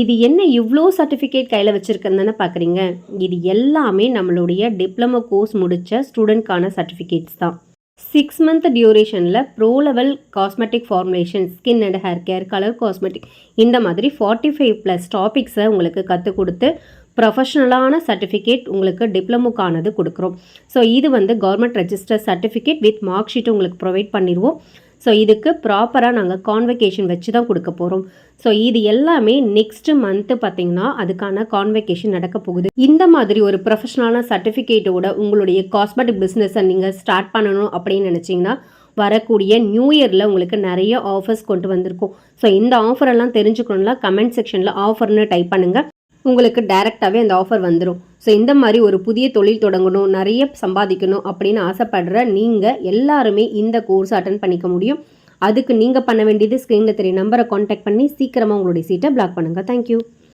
இது என்ன இவ்வளோ சர்டிஃபிகேட் கையில் வச்சுருக்கேன்னு தானே பார்க்குறீங்க. இது எல்லாமே நம்மளுடைய டிப்ளமோ கோர்ஸ் முடித்த ஸ்டூடெண்ட்கான சர்டிஃபிகேட்ஸ் தான். 6 மந்த் டியூரேஷனில் pro level cosmetic formulation, skin and hair care, colour cosmetic, இந்த மாதிரி 45+ டாபிக்ஸை உங்களுக்கு கற்றுக் கொடுத்து ப்ரொஃபஷ்னலான சர்டிஃபிகேட் உங்களுக்கு டிப்ளமோக்கானது கொடுக்குறோம். ஸோ இது government register certificate with mark sheet உங்களுக்கு ப்ரொவைட் பண்ணிடுவோம். ஸோ இதுக்கு ப்ராப்பராக நாங்கள் கான்வெகேஷன் வச்சு தான் கொடுக்க போகிறோம். ஸோ இது எல்லாமே நெக்ஸ்ட் மந்த்து பார்த்திங்கன்னா அதுக்கான கான்வெகேஷன் நடக்க போகுது. இந்த மாதிரி ஒரு ப்ரொஃபஷ்னலான சர்டிஃபிகேட்டோட உங்களுடைய காஸ்மெட்டிக் பிஸ்னஸை நீங்கள் ஸ்டார்ட் பண்ணணும் அப்படின்னு நினச்சிங்கன்னா வரக்கூடிய நியூ இயரில் உங்களுக்கு நிறைய ஆஃபர்ஸ் கொண்டு வந்திருக்கும். ஸோ இந்த ஆஃபரெல்லாம் தெரிஞ்சுக்கணும்னா கமெண்ட் செக்ஷனில் ஆஃபர்னு டைப் பண்ணுங்கள், உங்களுக்கு டைரெக்டாகவே அந்த ஆஃபர் வந்துடும். ஸோ இந்த மாதிரி ஒரு புதிய தொழில் தொடங்கணும், நிறைய சம்பாதிக்கணும் அப்படின்னு ஆசைப்படுற நீங்கள் எல்லாருமே இந்த கோர்ஸ் அட்டன் பண்ணிக்க முடியும். அதுக்கு நீங்கள் பண்ண வேண்டியது ஸ்க்ரீனில் தெரிய நம்பரை காண்டாக்ட் பண்ணி சீக்கிரமாக உங்களுடைய சீட்டை பிளாக் பண்ணுங்கள். தேங்க்யூ.